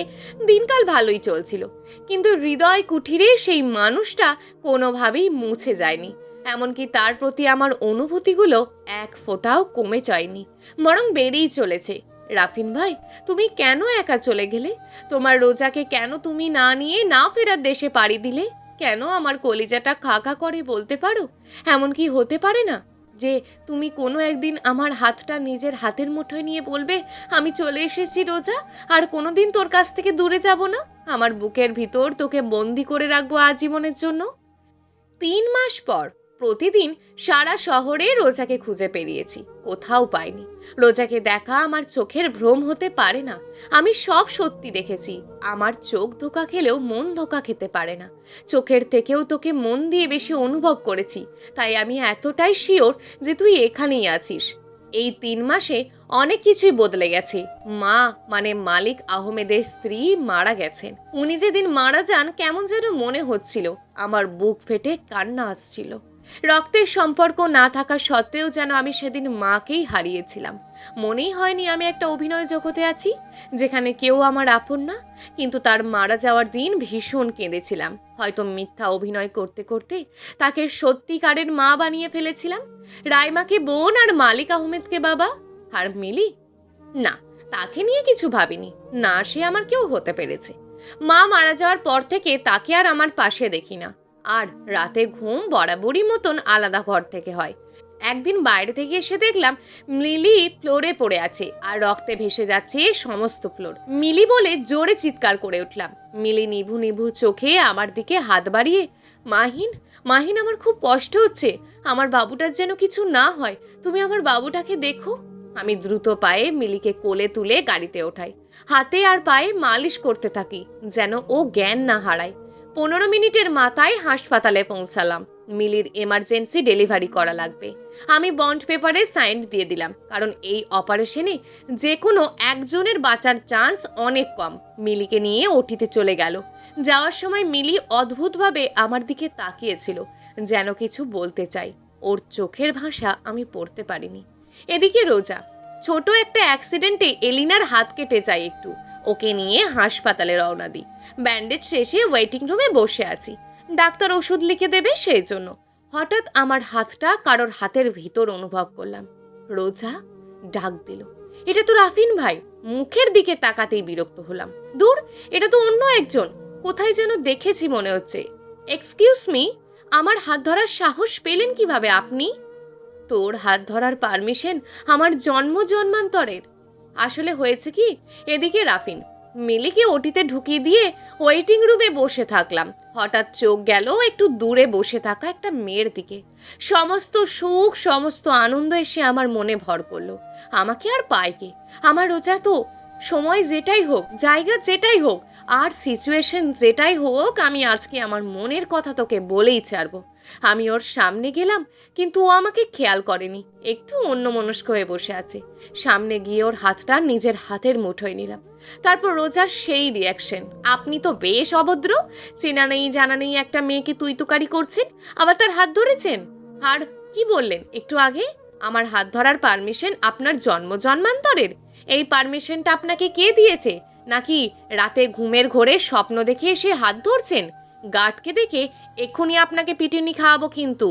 দিনকাল ভালোই চলছিল। কিন্তু হৃদয় কুঠিরে সেই মানুষটা কোনোভাবেই মুছে যায়নি। এমনকি তার প্রতি আমার অনুভূতিগুলো এক ফোঁটাও কমে যায়নি, বরং বেড়েই চলেছে। রাফিন ভাই, তুমি কেন একা চলে গেলে? তোমার রোজাকে কেন তুমি না নিয়ে না ফেরার দেশে পাড়ি দিলে? কেন আমার কলিজাটা খা খা করে বলতে পারো? এমন কি হতে পারে না যে তুমি কোনো একদিন আমার হাতটা নিজের হাতের মুঠোয় নিয়ে বলবে, আমি চলে এসেছি রোজা, আর কোনোদিন তোর কাছ থেকে দূরে যাব না, আমার বুকের ভিতর তোকে বন্দি করে রাখবো আজীবনের জন্য? 3 মাস পর প্রতিদিন সারা শহরে রোজাকে খুঁজে পেরিয়েছি, কোথাও পাইনি। রোজাকে দেখা আমার চোখের ভ্রম হতে পারে না। আমি সব সত্যি দেখেছি। আমার চোখ ধোঁকা খেলেও মন ধোঁকা খেতে পারে না। চোখের থেকেও তোকে মন দিয়ে বেশি অনুভব করেছি। তাই আমি এতটাই শিওর যে তুই এখানেই আছিস। এই 3 মাসে অনেক কিছুই বদলে গেছে। মা, মানে মালিক আহমেদের স্ত্রী মারা গেছেন। উনি যেদিন মারা যান, কেমন যেন মনে হচ্ছিল, আমার বুক ফেটে কান্না আসছিল। রক্তের সম্পর্ক না থাকা সত্ত্বেও যেন আমি সেদিন মাকেই হারিয়েছিলাম। মনেই হয়নি আমি একটা অভিনয় জগতে আছি, যেখানে কেউ আমার আপন না। কিন্তু তার মারা যাওয়ার দিন ভীষণ কেঁদেছিলাম। হয়তো মিথ্যা অভিনয় করতে করতে তাকে সত্যিকারের মা বানিয়ে ফেলেছিলাম। রাইমাকে বোন আর মালিক আহমেদকে বাবা। আর মিলি, না, তাকে নিয়ে কিছু ভাবিনি। না, সে আমার কেউ হতে পেরেছে। মা মারা যাওয়ার পর থেকে তাকে আর আমার পাশে দেখি না। আর রাতে ঘুম বরাবরই মতন আলাদা ঘর থেকে হয়। একদিন বাইরে থেকে এসে দেখলাম মিলি ফ্লোরে পড়ে আছে, আর রক্তে ভেসে যাচ্ছে সমস্ত ফ্লোর। মিলি বলে জোরে চিৎকার করে উঠলাম। মিলি নিভু নিভু চোখে আমার দিকে হাত বাড়িয়ে, মাহিন, মাহিন, আমার খুব কষ্ট হচ্ছে। আমার বাবুটার যেন কিছু না হয়, তুমি আমার বাবুটাকে দেখো। আমি দ্রুত পায়ে মিলিকে কোলে তুলে গাড়িতে ওঠাই। হাতে আর পায়ে মালিশ করতে থাকি, যেন ও জ্ঞান না হারায়। 15 মিনিটের মাথায় হাসপাতালে পৌঁছালাম। মিলির এমার্জেন্সি ডেলিভারি করা লাগবে। আমি বন্ড পেপারে সাইন দিয়ে দিলাম, কারণ এই অপারেশনে যে কোনো একজনের বাঁচার চান্স অনেক কম। মিলিকে নিয়ে ওটিতে চলে গেল। যাওয়ার সময় মিলি অদ্ভুতভাবে আমার দিকে তাকিয়েছিল, যেন কিছু বলতে চাই। ওর চোখের ভাষা আমি পড়তে পারিনি। এদিকে রোজা, ছোট একটা অ্যাক্সিডেন্টে এলিনার হাত কেটে যায় একটু। ওকে নিয়ে হাসপাতালে রওনা দিই। ব্যান্ডেজ শেষে ওয়েটিং রুমে বসে আছি, ডাক্তার ওষুধ লিখে দেবে সেই জন্য। হঠাৎ আমার হাতটা কারোর হাতের ভিতর অনুভব করলাম। রোজা ডাক দিল, এটা তো রাফিন ভাই। মুখের দিকে তাকাতেই বিরক্ত হলাম। দূর, এটা তো অন্য একজন, কোথায় যেন দেখেছি মনে হচ্ছে। এক্সকিউজ মি, আমার হাত ধরার সাহস পেলেন কিভাবে আপনি? তোর হাত ধরার পারমিশন আমার জন্ম জন্মান্তরের। আসলে হয়েছে কি, এদিকে রাফিন, মিলিকে ওটিতে ঢুকিয়ে দিয়ে ওয়েটিং রুমে বসে থাকলাম। হঠাৎ চোখ গেল একটু দূরে বসে থাকা একটা মেয়ের দিকে। সমস্ত সুখ, সমস্ত আনন্দ এসে আমার মনে ভর করলো। আমাকে আর পায় কে? আমার রোজা তো। সময় যেটাই হোক, জায়গা যেটাই হোক, আর সিচুয়েশন যেটাই হোক, আমি আজকে আমার মনের কথা তোকে বলেই ছাড়বো। আমি ওর সামনে গেলাম, কিন্তু ও আমাকে খেয়াল করেনি, একটু অন্যমনস্ক হয়ে বসে আছে। সামনে গিয়ে ওর হাতটা নিজের হাতের মুঠোয় নিলাম। তারপর রোজার সেই রিয়াকশন, আপনি তো বেশ অভদ্র, চেনা নেই জানা নেই একটা মেয়েকে তুই তুকারি করছেন, আবার তার হাত ধরেছেন। আর কি বললেন একটু আগে, আমার হাত ধরার পারমিশন আপনার জন্ম জন্মান্তরের? এই পারমিশনটা আপনাকে কে দিয়েছে? নাকি রাতে ঘুমের ঘোরে স্বপ্ন দেখে এসে হাত ধরছেন? গার্ডকে দেখে এক্ষুনি আপনাকে পিটুনি খাওয়াবো কিন্তু।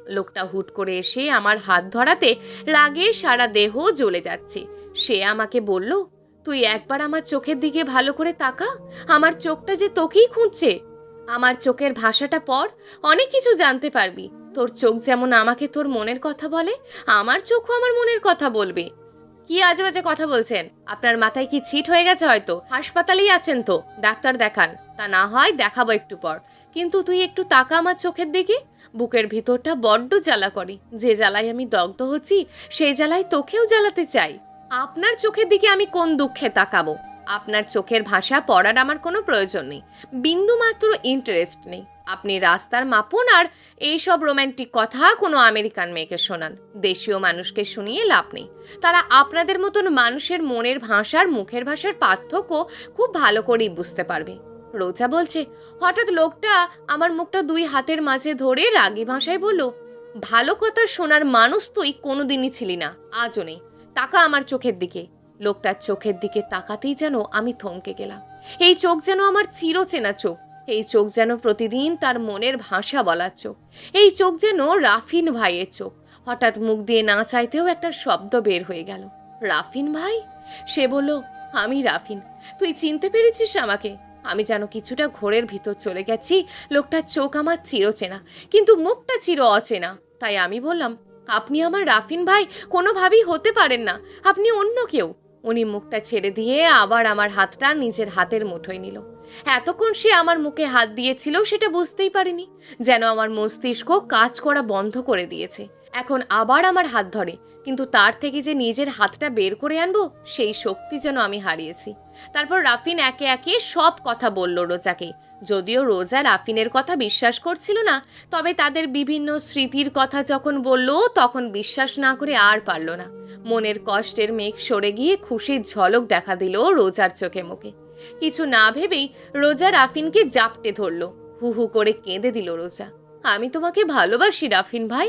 লোকটা হুট করে এসে আমার হাত ধরাতে রাগে সারা দেহ জ্বলে যাচ্ছে। সে আমাকে বলল, তুই একবার আমার চোখের দিকে ভালো করে তাকা, আমার চোখটা যে তোকেই খুঁজছে। আমার চোখের ভাষাটা পড়, অনেক কিছু জানতে পারবি। তোর চোখ যেমন আমাকে তোর মনের কথা বলে, আমার চোখও আমার মনের কথা বলবে। কি আজে বাজে কথা বলছেন? আপনার মাথায় কি ছিট হয়ে গেছে? হয়তো হাসপাতালেই আছেন, তো ডাক্তার দেখান। তা না হয় দেখাবো একটু পর, কিন্তু তুই একটু তাকা আমার চোখের দিকে। বুকের ভিতরটা বড্ড জ্বালা করে, যে জ্বালায় আমি দগ্ধ হচ্ছি সেই জ্বালায় তোকেও জ্বালাতে চাই। আপনার চোখের দিকে আমি কোন দুঃখে তাকাবো? আপনার চোখের ভাষা পড়ার আমার কোনো প্রয়োজন নেই, বিন্দু মাত্র ইন্টারেস্ট নেই। আপনি রাস্তার মাপুন আর এইসব রোম্যান্টিক কথা কোনো আমেরিকান মেয়েকে শোনান, দেশীয় মানুষকে শুনিয়ে লাভ নেই। তারা আপনাদের মতন মানুষের মনের ভাষার মুখের ভাষার পার্থক্য খুব ভালো করেই বুঝতে পারবে। রোজা বলছে, হঠাৎ লোকটা আমার মুখটা দুই হাতের মাঝে ধরে রাগী ভাষায় বলল, ভালো কথা শোনার মানুষ তুই কোনোদিনই ছিলি না, আজও নেই। তাকা আমার চোখের দিকে। লোকটার চোখের দিকে তাকাতেই যেন আমি থমকে গেলাম। এই চোখ যেন আমার চিরচেনা চোখ, এই চোখ যেন প্রতিদিন তার মনের ভাষা বলার চোখ, এই চোখ যেন রাফিন ভাইয়ের চোখ। হঠাৎ মুখ দিয়ে না চাইতেও একটা শব্দ বের হয়ে গেল, রাফিন ভাই। সে বলল, আমি রাফিন, তুই চিনতে পেরেছিস আমাকে? আমি যেন কিছুটা ঘোরের ভিতর চলে গেছি। লোকটার চোখ আমার চিরচেনা, কিন্তু মুখটা চির অচেনা। তাই আমি বললাম, আপনি আমার রাফিন ভাই কোনোভাবেই হতে পারেন না, আপনি অন্য কেউ। উনি মুখটা ছেড়ে দিয়ে আবার আমার হাতটা নিজের হাতের মুঠোয় নিল। এতক্ষণ সে আমার মুখে হাত দিয়েছিল সেটা বুঝতেই পারিনি, যেন আমার মস্তিষ্ক কাজ করা বন্ধ করে দিয়েছে। এখন আবার আমার হাত ধরে, কিন্তু তার থেকে যে নিজের হাতটা বের করে আনবো সেই শক্তি যেন আমি হারিয়েছি। তারপর রাফিন একে একে সব কথা বলল রোজাকে। যদিও রোজা রাফিনের কথা বিশ্বাস করছিল না, তবে তাদের বিভিন্ন স্মৃতির কথা যখন বলল তখন বিশ্বাস না করে আর পারল না। মনের কষ্টের মেঘ সরে গিয়ে খুশির ঝলক দেখা দিল রোজার চোখে মুখে। কিছু না ভেবেই রোজা রাফিনকে জাপটে ধরল, হু হু করে কেঁদে দিল রোজা। আমি তোমাকে ভালোবাসি রাফিন ভাই,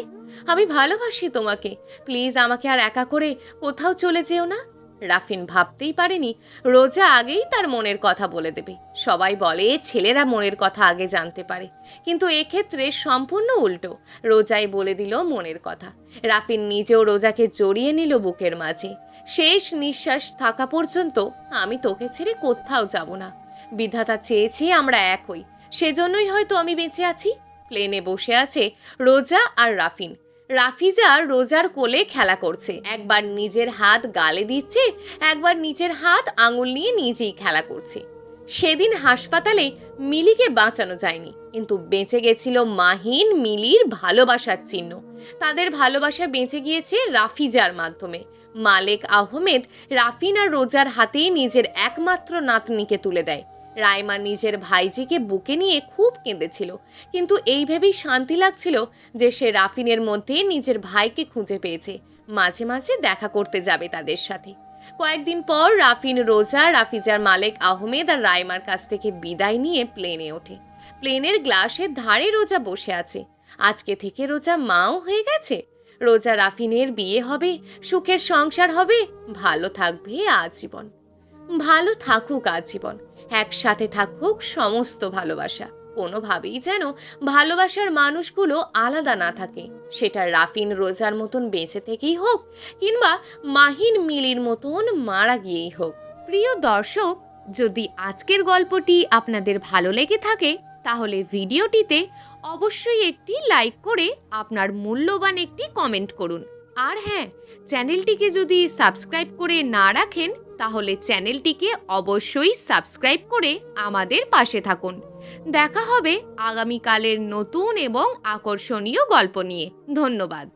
আমি ভালোবাসি তোমাকে, প্লিজ আমাকে আর একা করে কোথাও চলে যেও না। রাফিন ভাবতেই পারেনি রোজা আগেই তার মনের কথা বলে দেবে। সবাই বলে ছেলেরা মনের কথা আগে জানতে পারে, কিন্তু এক্ষেত্রে সম্পূর্ণ উল্টো। রোজাই বলে দিল মনের কথা। রাফিন নিজেও রোজাকে জড়িয়ে নিল বুকের মাঝে। শেষ নিঃশ্বাস থাকা পর্যন্ত আমি তোকে ছেড়ে কোথাও যাব না। বিধাতা চেয়েছে আমরা এক হই, সেজন্যই হয়তো আমি বেঁচে আছি। প্লেনে বসে আছে রোজা আর রাফিন। রাফিজা রোজার কোলে খেলা করছে, একবার নিজের হাত গালে দিচ্ছে, একবার নিজের হাত আঙুল নিয়ে নিজেই খেলা করছে। সেদিন হাসপাতালে মিলিকে বাঁচানো যায়নি, কিন্তু বেঁচে গেছিল মাহিন মিলির ভালোবাসার চিহ্ন। তাদের ভালোবাসা বেঁচে গিয়েছে রাফিজার মাধ্যমে। মালেক আহমেদ রাফিন আর রোজার হাতেই নিজের একমাত্র নাতনিকে তুলে দেয়। রাইমা নিজের ভাইজিকে বুকে নিয়ে খুব কেঁদেছিল, কিন্তু এই ভেবেই শান্তি লাগছিল যে সে রাফিনের মধ্যে নিজের ভাইকে খুঁজে পেয়েছে, মাঝে মাঝে দেখা করতে যাবে তাদের সাথে। কয়েকদিন পর রাফিন রোজা, রাফিজার মালেক আহমেদ আর রাইমার কাছ থেকে বিদায় নিয়ে প্লেনে ওঠে। প্লেনের গ্লাসের ধারে রোজা বসে আছে। আজকে থেকে রোজা মাও হয়ে গেছে। রোজা রাফিনের বিয়ে হবে, সুখের সংসার হবে, ভালো থাকবে আজীবন। ভালো থাকুক আজীবন, একসাথে থাকুক সমস্ত ভালোবাসা। কোনোভাবেই যেন ভালোবাসার মানুষগুলো আলাদা না থাকে, সেটা রাফিন রোজার মতন বেঁচে থেকেই হোক, কিংবা মাহিন মিলির মতন মারা গিয়েই হোক। প্রিয় দর্শক, যদি আজকের গল্পটি আপনাদের ভালো লেগে থাকে তাহলে ভিডিওটিতে অবশ্যই একটি লাইক করে আপনার মূল্যবান একটি কমেন্ট করুন। আর হ্যাঁ, চ্যানেলটিকে যদি সাবস্ক্রাইব করে না রাখেন তাহলে চ্যানেলটিকে অবশ্যই সাবস্ক্রাইব করে আমাদের পাশে থাকুন। দেখা হবে আগামীকালের নতুন এবং আকর্ষণীয় গল্প নিয়ে। ধন্যবাদ।